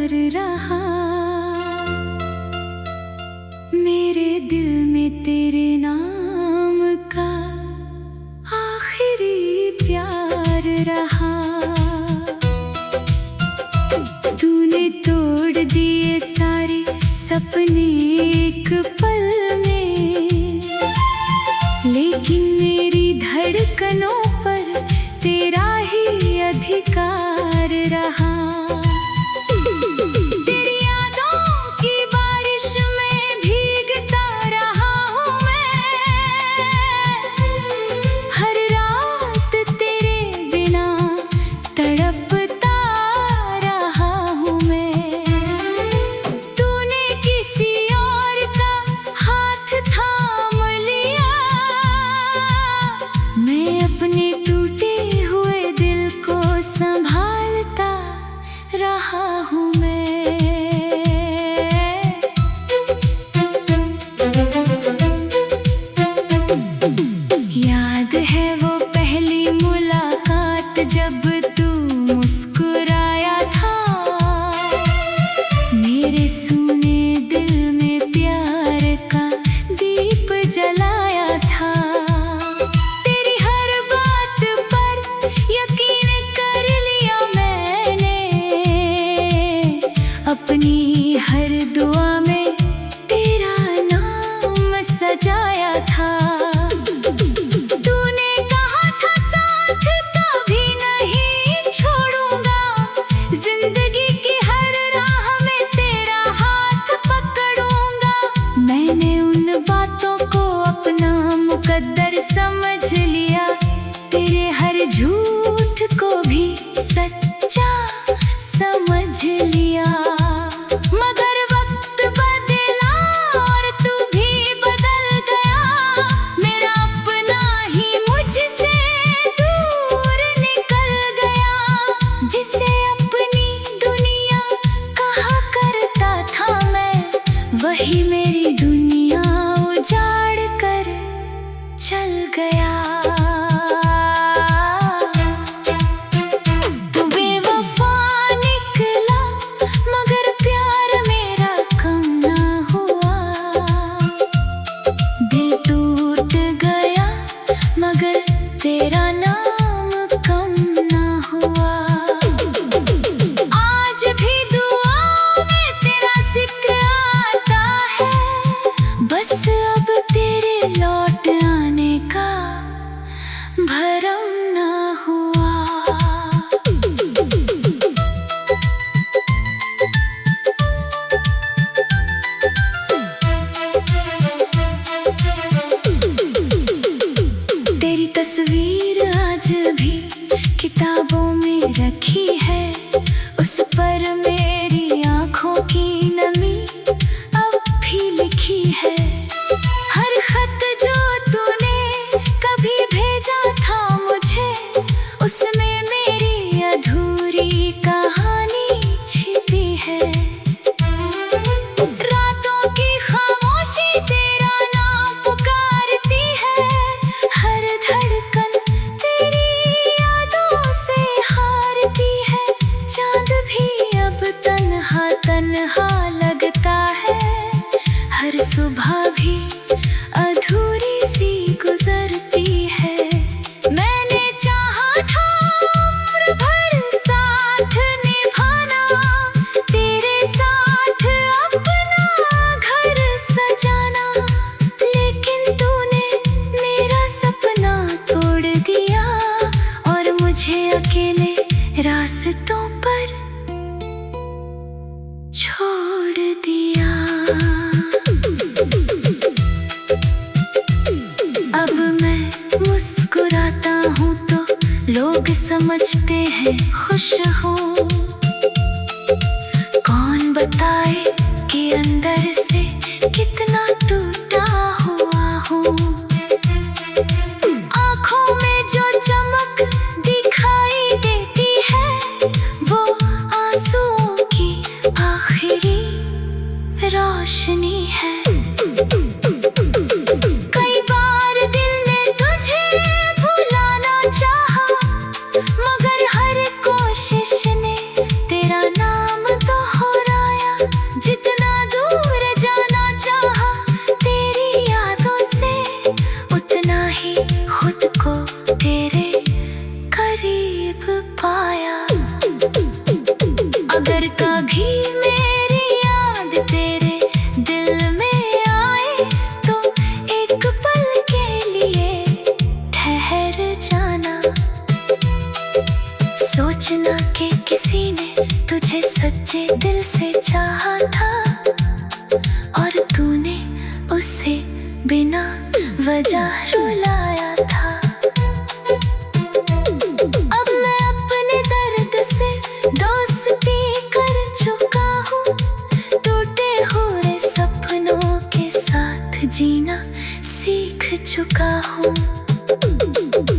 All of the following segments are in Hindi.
प्यार रहा। मेरे दिल में तेरे नाम का आखिरी प्यार रहा। तूने तोड़ दिए सारे सपने एक पल में, लेकिन मेरी धड़कनों पर तेरा ही अधिकार रहा। तेरी यादों की बारिश में भीगता रहा हूँ मैं, हर रात तेरे बिना तड़पता रहा हूँ मैं। तूने किसी और का हाथ थाम लिया, मैं अपने टूटे हुए दिल को संभालता रहा हूँ मैं। याद है वो पहली मुलाकात जब तू मुस्कुराया था, मेरे सूने दिल में प्यार का दीप जलाया था। तेरी हर बात पर यकीन कर लिया मैंने, अपनी हर दुआ में तेरा नाम सजाया था। तूने कहा था साथ कभी नहीं छोड़ूंगा, जिंदगी की हर राह में तेरा हाथ पकड़ूंगा। मैंने उन बातों को अपना मुकद्दर समझ लिया, तेरे हर झूठ को भी सच्चा समझ लिया। मगर वक्त बदला और तू भी बदल गया, मेरा अपना ही मुझसे दूर निकल गया। जिसे अपनी दुनिया कहा करता था मैं, वही मेरी दुनिया उजाड़ कर चल गया। तू बेवफा निकला मगर प्यार मेरा कम ना हुआ। दिल टूट गया मगर तेरा नाम कम ना हुआ। आज भी दुआ में तेरा जिक्र आता है, बस अब तेरे लौट आने का भरम ना हुआ। तेरी तस्वीर आज भी किताबों में रखी है, उस पर मेरी आँखों की नमी अब भी लिखी है। हर खत जो तूने कभी भेजा था मुझे, उसमें मेरी अधूरी कहानी छिपी है। रातों की खामोशी तेरा नाम पुकारती है, हर धड़कन तेरी यादों से हारती है। चांद भी अब तन्हा तन्हा लगता है, हर सुबह भी अधूरी सी गुजरती है। मैंने चाहा था उम्र भर साथ निभाना, तेरे साथ अपना घर सजाना, लेकिन तूने मेरा सपना तोड़ दिया और मुझे अकेले रास्तों पर छोड़ दिया। अब मैं मुस्कुराता हूँ तो लोग समझते हैं खुश हूँ। कौन बताए कि अंदर से कितना टूटा हुआ हूँ। आँखों में जो चमक दिखाई देती है, वो आंसुओं की आखिरी रोशनी है। कई बार दिल ने तुझे भुलाना चाहा, मगर हर कोशिश ने तेरा नाम दोहराया। अगर कभी मेरी याद तेरे दिल में आए तो एक पल के लिए ठहर जाना। सोचना कि किसी ने तुझे सच्चे दिल से चाहा था और तूने उसे बिना वजह रुलाया था। अब मैं अपने दर्द से दोस्ती कर चुका हूँ, टूटे हुए सपनों के साथ जीना सीख चुका हूँ।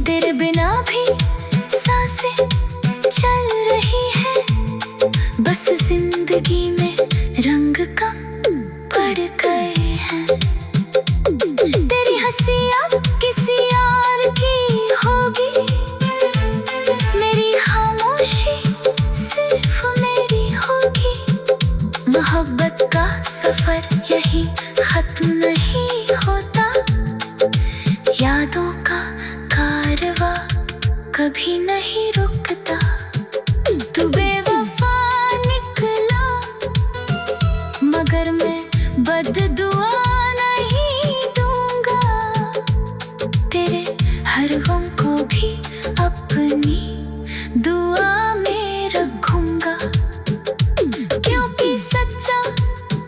तेरे बिना भी सांसें चल रही है, बस जिंदगी में रंग कम पड़ गए हैं। तेरी हंसी अब किसी और की होगी, मेरी खामोशी सिर्फ मेरी होगी। मोहब्बत का सफर यही खत्म नहीं होता, यादों का कारवां कभी नहीं रुकता। तू बेवफा निकला मगर मैं बददुआ नहीं दूंगा, तेरे हर गम को भी अपनी दुआ में रखूंगा। क्योंकि सच्चा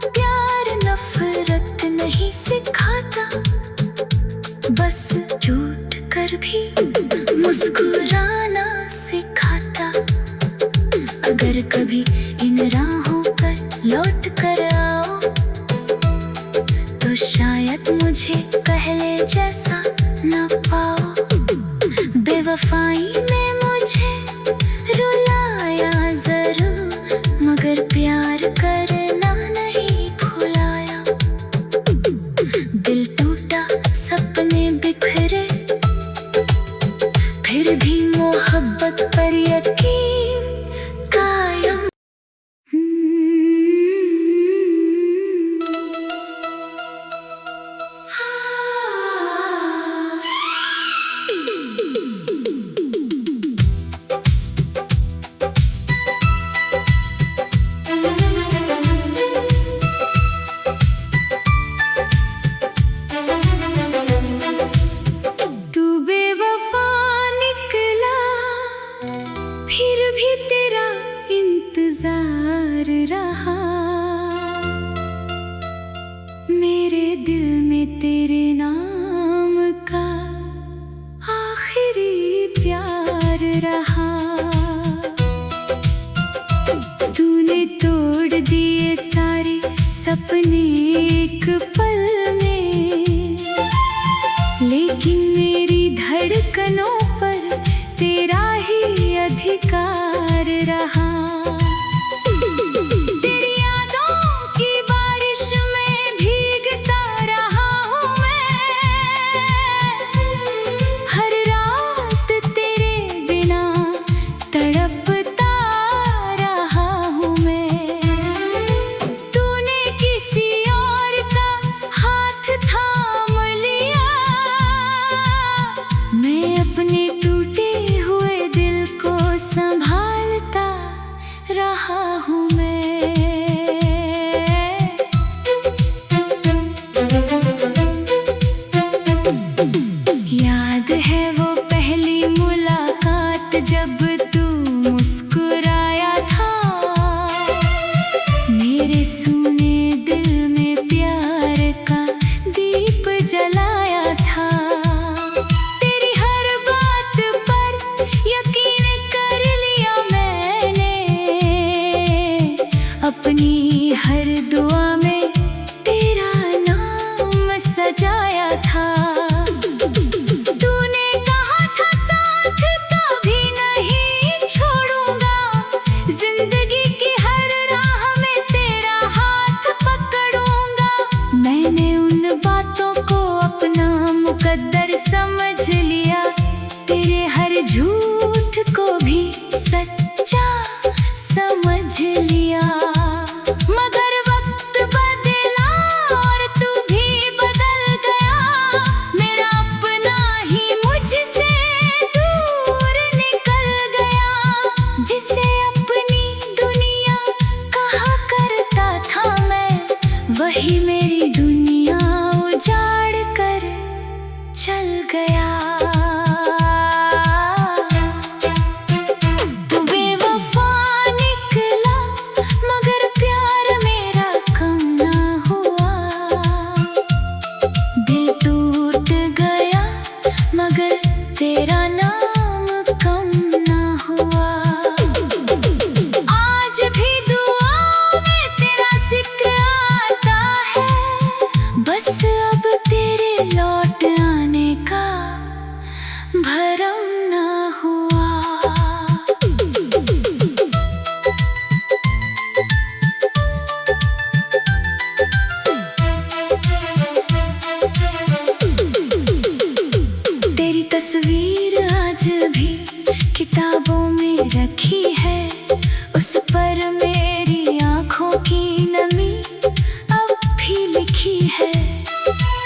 प्यार नफरत नहीं सिखाता, बस रूठ कर भी मुस्कुराना सिखाता। अगर कभी इन राहों पर लौट कर आओ तो शायद मुझे पहले जैसा न पाओ। बेवफाई में मुझे रुलाया जरूर, मगर प्यार करना नहीं भुलाया। दिल टूटा सपने बिखरे, फिर भी मोहब्बत पर यकीन कायम। तू बेवफा निकला फिर भी तेरा इंतजार रहा, मेरे दिल में तेरे नाम का आखिरी प्यार रहा। तूने तोड़ दिए सारे सपने एक पल में, लेकिन मेरी धड़कनों पर तेरा ही अधिकार रहा। तेरी यादों की बारिश में भीगता रहा हूँ मैं, हर रात तेरे बिना तड़पता रहा हूँ मैं। तूने किसी और का हाथ थाम लिया, मैं अपने टूटे हुए दिल को संभालता रहा हूँ मैं। याद है वो पहली मुलाकात जब तू मुस्कुराया था, मेरे सूने दिल में प्यार का दीप जलाया था। तेरी हर बात पर यकीन कर लिया मैंने, अपनी हर दुआ में तेरा नाम सजाया था। तूने कहा था साथ कभी नहीं छोड़ूंगा, जिंदगी की हर राह में तेरा हाथ पकड़ूंगा। मैंने उन बातों को अपना मुकद्दर समझ लिया, तेरे हर झूठ को भी सच्चा समझ लिया। मगर वक्त वही मेरी दुनिया उजाड़ कर चल गया। तू बेवफा निकला मगर प्यार मेरा कम ना हुआ। दिल टूट गया मगर तेरा नाम कम ना हुआ। आज भी दुआओं में तेरा जिक्र आता है, बस अब तेरे लौट आने का भरम ना हुआ। तेरी तस्वीर आज भी किताबों में रखी है, उस पर मेरी आँखों की नमी अब भी लिखी है।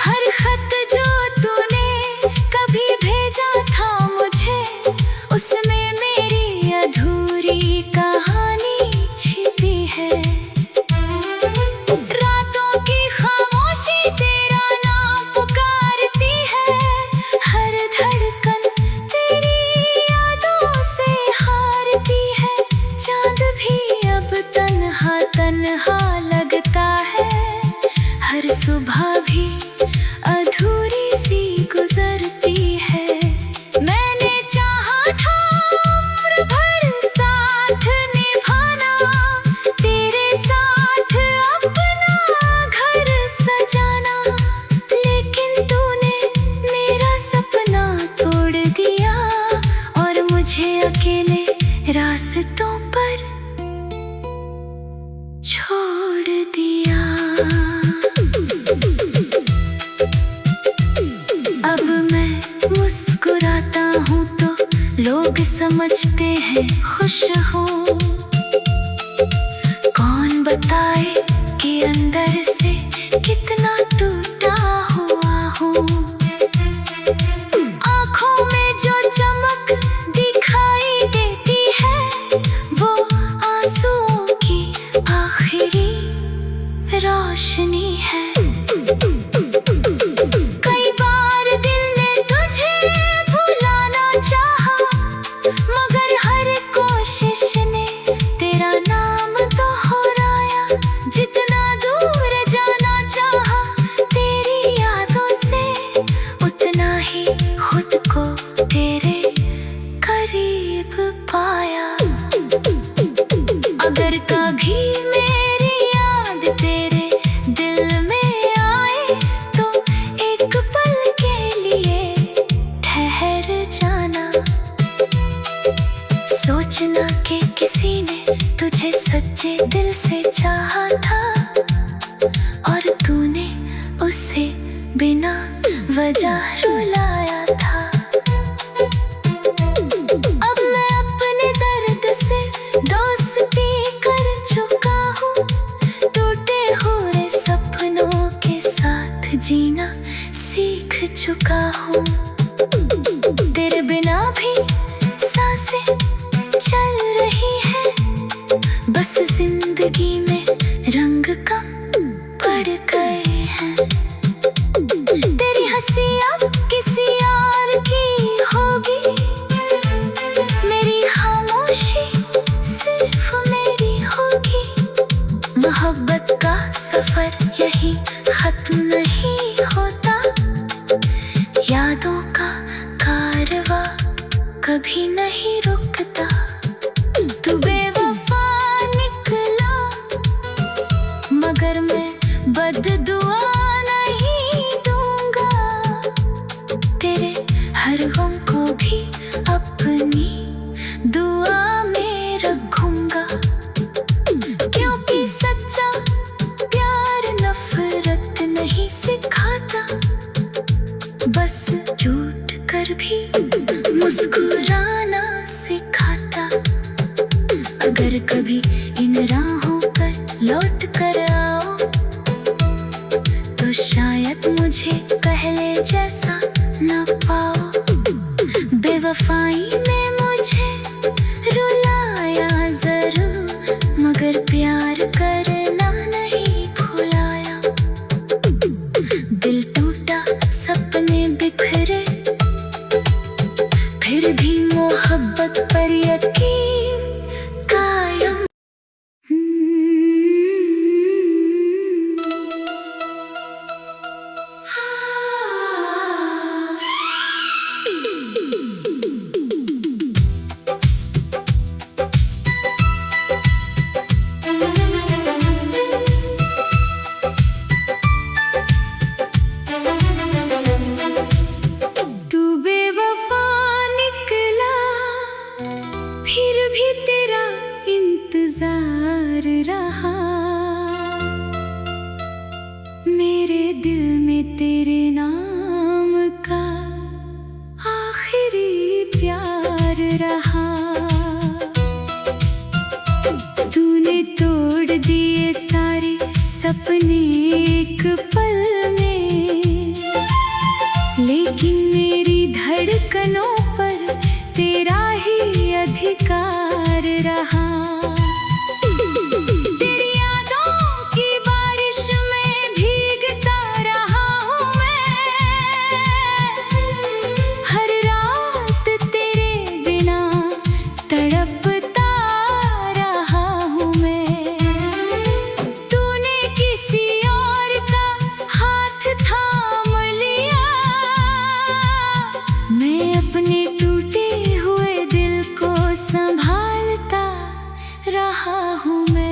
हर खत जो तूने कभी भेजा था मुझे, उसमें मेरी अधूरी कहानी छिपी है। रातों की खामोशी तेरा नाम पुकारती है, हर धड़कन तेरी यादों से हारती है। चांद भी अब तन्हा तन्हा लगता है, हर सुबह भी अधूरी सी गुजरती है। मैंने चाहा था उम्र भर साथ निभाना, तेरे साथ अपना घर सजाना, लेकिन तूने मेरा सपना तोड़ दिया और मुझे अकेले रास्तों पर छोड़ दिया। अब मैं मुस्कुराता हूँ तो लोग समझते हैं खुश हूँ। कौन बताए कि अंदर से कितना टूटा हुआ हूँ। आँखों में जो चमक दिखाई देती है, वो आंसुओं की आखिरी रोशनी है। कई बार दिल ने तुझे भुलाना चाहा, मगर हर कोशिश ने तेरा नाम दोहराया। जितना दूर जाना चाहा तेरी यादों से, उतना ही खुद को तेरे करीब पाया। अगर कभी मेरी याद तेरे दिल में आए, तो एक पल के लिए ठहर जाना। सोचना कि किसी ने तुझे सच्चे दिल से चाहा था और तूने उसे बिना वजह रुलाया था। अब मैं अपने दर्द से दोस्ती कर चुका हूँ, टूटे हुए सपनों के साथ जीना सीख चुका हूँ। तेरे बिना भी सांसें चल रही है, बस जिंदगी में रंग कम पड़ गए हैं। तेरी हंसी अब किसी और की होगी, मेरी खामोशी सिर्फ मेरी होगी। मोहब्बत का सफर यही खत्म नहीं होता, यादों का कारवां कभी नहीं रुकता। तू बेवफा निकला मगर मैं बददुआ नहीं दूंगा। तेरे हर गम को भी अपनी दुआ में रखूंगा, क्योंकि सच्चा प्यार नफरत नहीं सिखाता, बस झूठ कर भी मुस्कुराना सिखाता। अगर कभी इन राहों पर लौट कर आओ, तो शायद मुझे पहले जैसा न पाओ। बेवफाई में मुझे रुलाया जरूर, मगर प्यार करना नहीं भुलाया। रहा। मेरे दिल में तेरे नाम का आखिरी प्यार रहा। तूने तोड़ दिए सारे सपने एक पल में, लेकिन मेरी धड़कनों पर तेरा ही अधिकार रहा। तेरी यादों की बारिश में भीगता रहा हूँ मैं, हर रात तेरे बिना तड़पता रहा हूँ मैं। तूने किसी और का हाथ थाम लिया, मैं अपने टूटे हुए दिल को संभालता रहा हूँ मैं।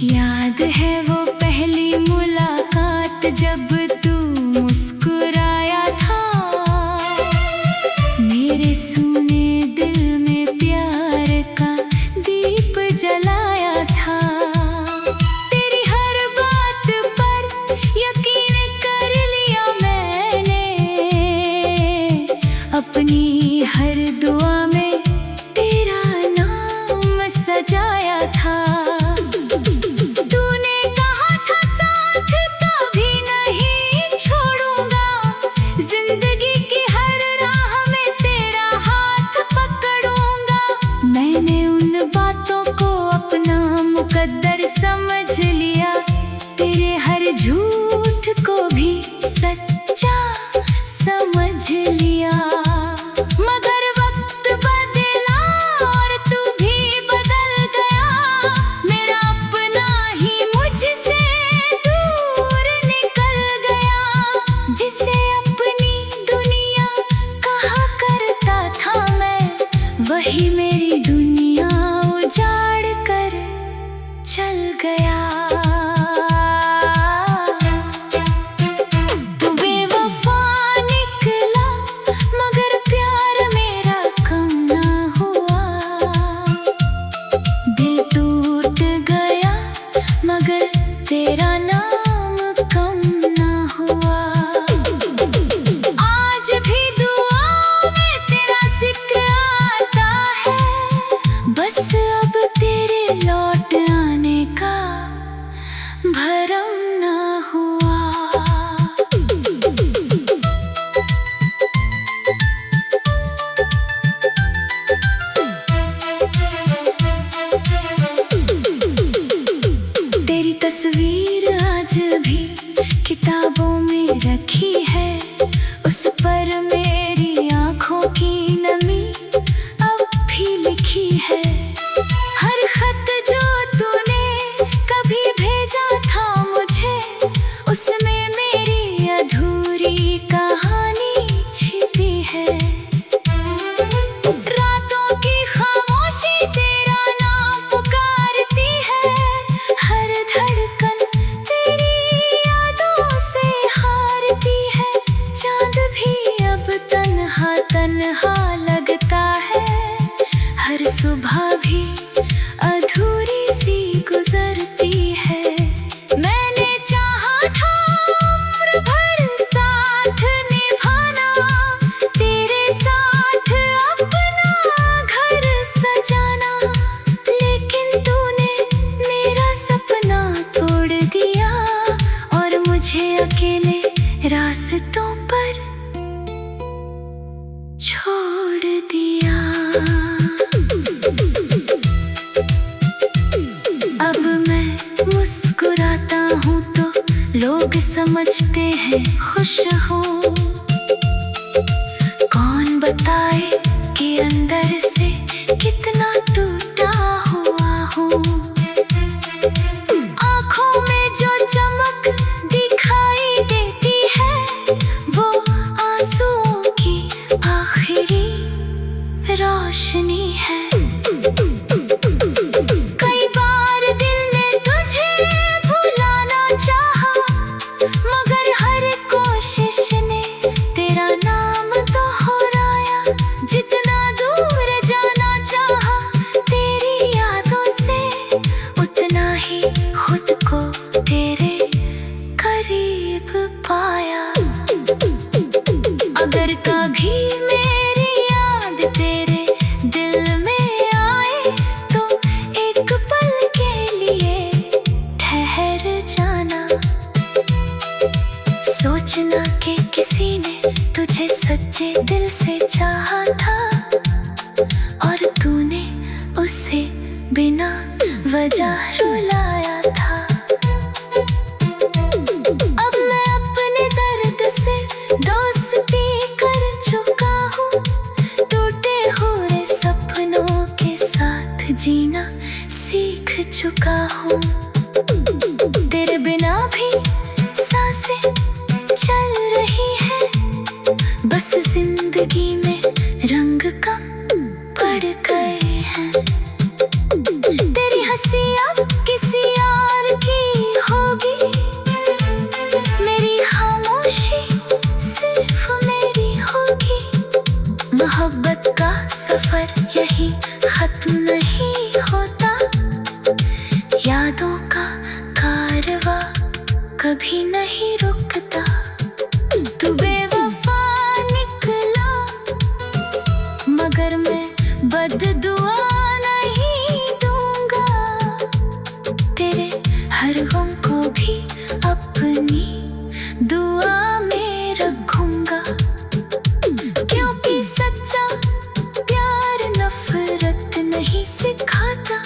याद है वो पहली मुलाकात जब तू मुस्कुराया था, मेरे सूने दिल में प्यार का दीप जलाया था। तेरी हर बात पर यकीन कर लिया मैंने, अपनी हर दुआ में तेरा नाम सजाया था। तूने कहा था साथ कभी नहीं छोड़ूंगा, जिंदगी की हर राह में तेरा हाथ पकड़ूंगा। मैंने उन बातों को अपना मुकद्दर समझ लिया, तेरे हर झूठ को भी सच्चा समझ लिया। मगर वक्त बदला और तू भी बदल गया, मेरा अपना ही मुझसे दूर निकल गया। जिसे अपनी दुनिया कहा करता था मैं, वही मेरी दुनिया उजाड़ कर चल गया। तू बेवफा निकला मगर प्यार मेरा कम ना हुआ। दिल टूट गया मगर तेरा नाम कम ना हुआ। आज भी दुआओं में तेरा जिक्र आता है, बस अब तेरे लौट आने का भरम ना हुआ। तेरी तस्वीर आज भी किताबों में रखी है, उस पर मेरी आँखों की नमी अब भी लिखी है। हर खत जो तूने कभी भेजा था मुझे, उसमें मेरी अधूरी कहानी छिपी है। रातों की खामोशी तेरा नाम पुकारती है, हर धड़कन तेरी यादों से हारती है। चांद भी अब तन्हा तन्हा लगता है, हर सुबह भी अधूरी सी गुजरती है। मैंने चाहा था उम्र भर साथ निभाना, तेरे साथ अपना घर सजाना, लेकिन तूने मेरा सपना तोड़ दिया और मुझे अकेले रास्तों पर छोड़ दिया। अब मैं मुस्कुराता हूँ तो लोग समझते हैं खुश हूँ। कौन बताए कि अंदर से कितना टूटा हुआ हूँ। आँखों में जो चमक दिखाई देती है, वो आंसुओं की आखिरी रोशनी है। कई बार दिल ने तुझे भुलाना चाहा, मगर हर कोशिश ने तेरा नाम दोहराया। वजह रुलाया था। अब मैं अपने दर्द से दोस्ती कर चुका हूँ, टूटे हुए सपनों के साथ जीना सीख चुका हूँ। तेरे बिना भी सांसें चल रही है, बस जिंदगी में रंग कम पड़ गए हैं। तेरी हंसी अब किसी और की होगी, मेरी खामोशी सिर्फ मेरी होगी। मोहब्बत का सफर यही खत्म नहीं होता, यादों का कारवां कभी नहीं रुकता। तू बेवफा निकला मगर मैं बद्दुआ नहीं दूंगा, तेरे हर गम को भी अपनी दुआ में रखूंगा। क्योंकि सच्चा प्यार नफरत नहीं सिखाता,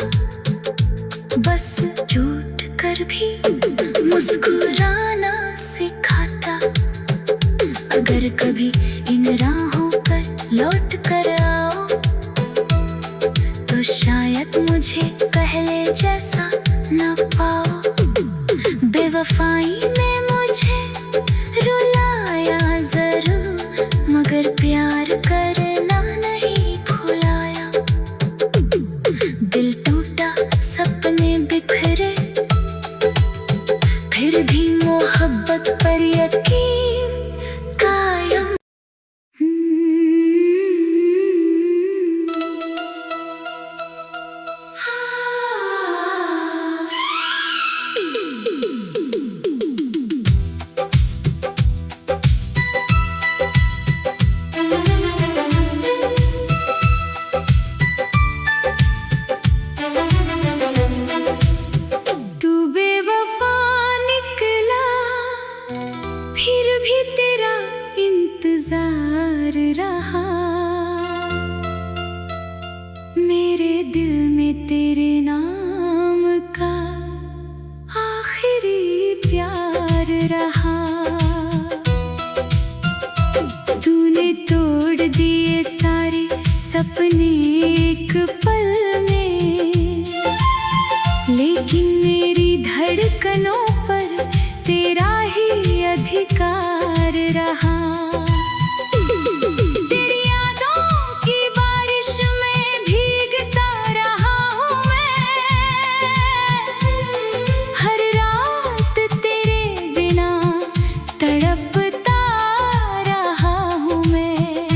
बस झूठ कर भी मुस्कुराना सिखाता। अगर कभी इन राहों पर लौट कर आओ, तो शायद मुझे पहले जैसा न पाओ। बेवफाई ने मुझे रुलाया जरूर, मगर प्यार करना नहीं भुलाया। दिल टूटा, सपने बिखरे, फिर भी मोहब्बत पर यकीन कायम। तू बेवफा निकला, फिर भी तेरा इंतजार रहा। मेरे दिल में तेरे नाम का आखिरी प्यार रहा। तूने तोड़ दिए सारे सपने एक पल में, लेकिन मेरी धड़कनों पर तेरा ही अधिकार रहा। तेरी यादों की बारिश में भीगता रहा हूँ मैं, हर रात तेरे बिना तड़पता रहा हूँ मैं।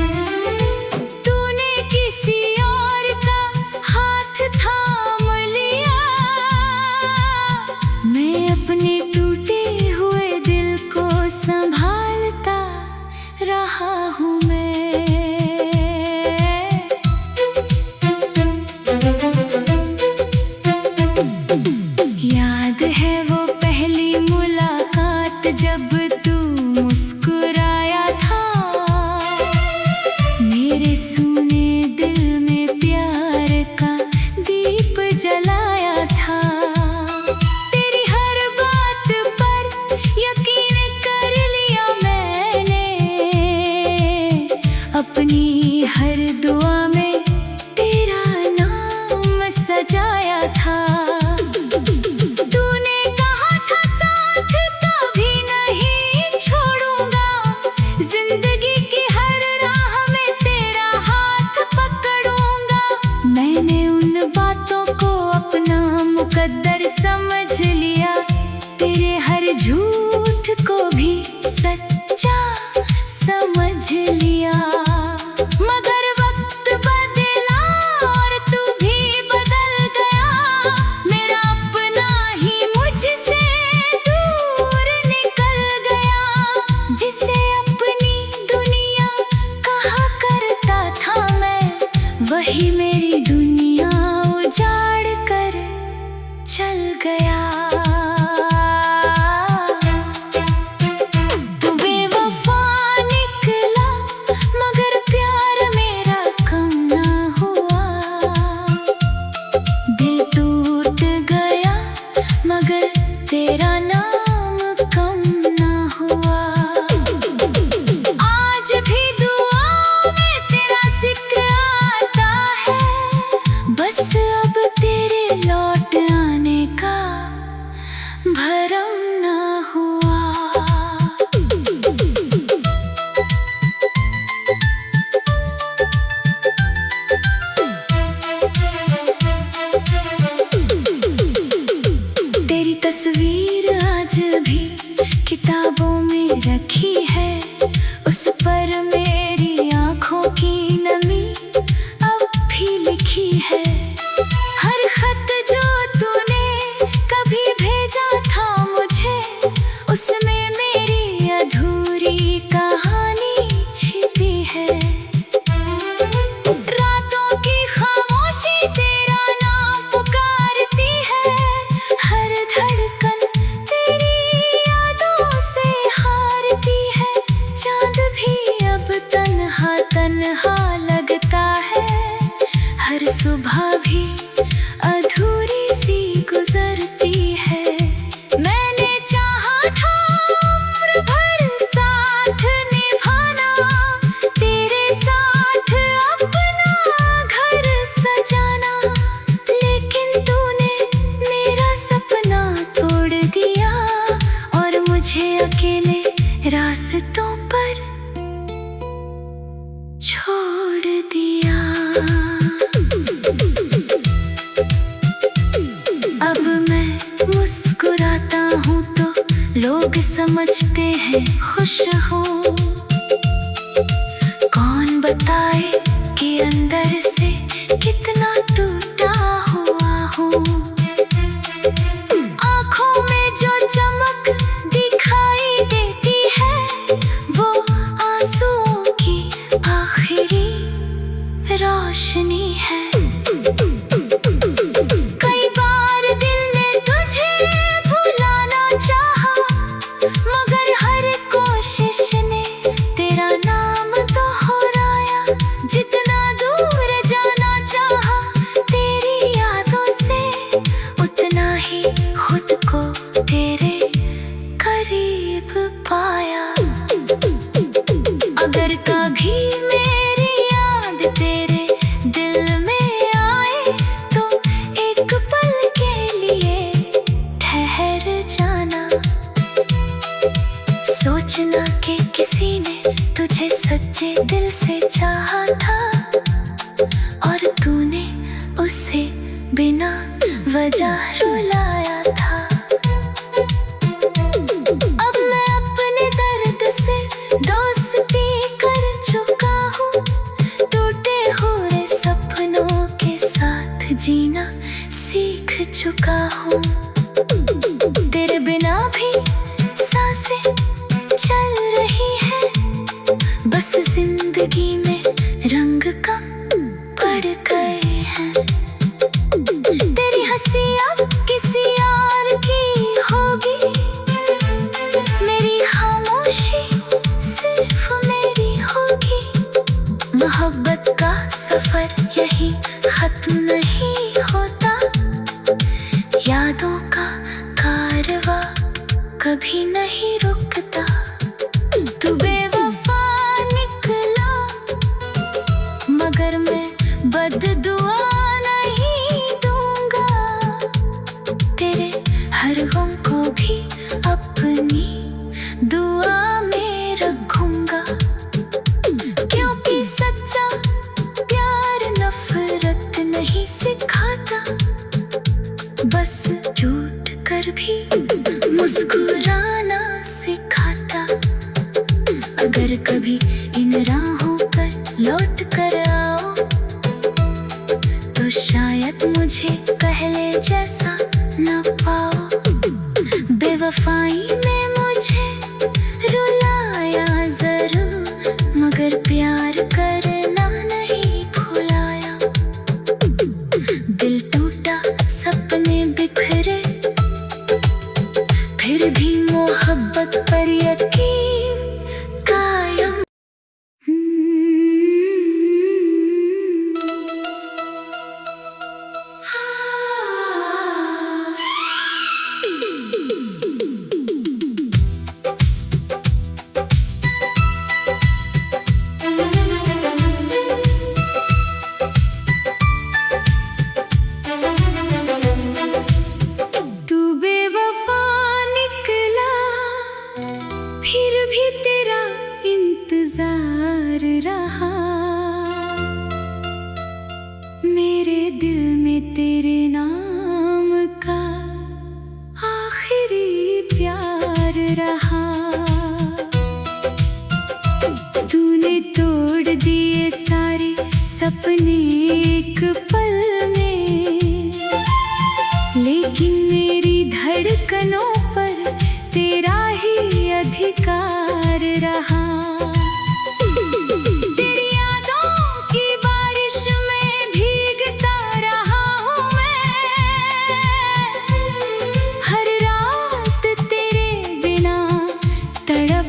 तूने किसी और का हाथ थाम लिया, मैं अपने टूटे हुए दिल को संभालता रहा हूँ मैं। याद है वो पहली मुलाकात जब तू मुस्कुराया था, मेरे सूने दिल में प्यार का दीप जलाया था। तेरी हर बात पर यकीन कर लिया मैंने, अपनी हर दुआ में तेरा नाम सजाया था। तूने कहा था साथ कभी नहीं छोड़ूंगा, जिंदगी की हर राह में तेरा हाथ पकड़ूंगा। मैंने उन बातों को अपना मुकद्दर समझ लिया, तेरे हर झूठ को भी सच्चा समझ लिया। मगर वक्त बदला और तू भी बदल गया, मेरा अपना ही मुझसे दूर निकल गया। जिसे अपनी दुनिया कहा करता था मैं, वही मेरी दुनिया उजाड़ कर चल गया। तू बेवफा निकला मगर प्यार मेरा कम ना हुआ, दिल टूट गया। तन्हा लगता है, हर सुबह भी अधूरी सी गुजरती है। मैंने चाहा था उम्र भर साथ निभाना, तेरे साथ अपना घर सजाना, लेकिन तूने मेरा सपना तोड़ दिया और मुझे अकेले रास्तों पर छोड़ दिया। अब मैं मुस्कुराता हूँ तो लोग समझते हैं खुश हूँ। कौन बताए कि अंदर से कितना टूटा हुआ हूँ। आँखों में जो चमक दिखाई देती है, वो आंसुओं की आखिरी रोशनी है। कई बार दिल ने तुझे भुलाना चाहा, मगर हर कोशिश ने तेरा नाम दोहराया। जितना दूर जाना चाहा तेरी यादों से, उतना ही खुद को तेरे करीब पाया। अगर कभी मेरी याद तेरे दिल में आए, तो एक पल के लिए ठहर जाना। सोचना कि किसी ने तुझे सच्चे दिल से चाहा था, और तूने उसे बिना वजह रुलाया था। अब मैं अपने दर्द से दोस्ती कर चुका हूँ, टूटे हुए सपनों के साथ जीना सीख चुका हूँ। तेरे बिना भी सांसें चल रही है, बस जिंदगी में रंग कम पड़ गए हैं। तेरी हंसी अब किसी और की होगी, मेरी खामोशी सिर्फ मेरी होगी। मोहब्बत का सफर यही खत्म नहीं होता, यादों का कारवां कभी नहीं रुकता। तू बेवफा निकला, मगर मैं बददुआ नहीं दूंगा। तेरे हर गम को भी अपनी दुआ में रखूंगा, क्योंकि सच्चा प्यार नफरत नहीं सिखाता, बस झूठ कर भी मुस्कुराना सिखाता। अगर कभी इन राहों पर लौट कर आओ, तो शायद मुझे पहले जैसा न पाओ। बेवफाई में मुझे रुलाया जरूर, मगर प्यार करना नहीं भुलाया। दिल टूटा, सपने बिखरे, फिर भी मोहब्बत पर यकीन कायम। तू बेवफा निकला, फिर भी तेरा इंतजार रहा। मेरे दिल में तेरे नाम का आखिरी प्यार रहा। तूने तोड़ दिए सारे सपने एक पल में, लेकिन मेरी धड़कनों पर तेरा ही अधिकार रहा। तेरी यादों की बारिश में भीगता रहा हूँ मैं, हर रात तेरे बिना तड़प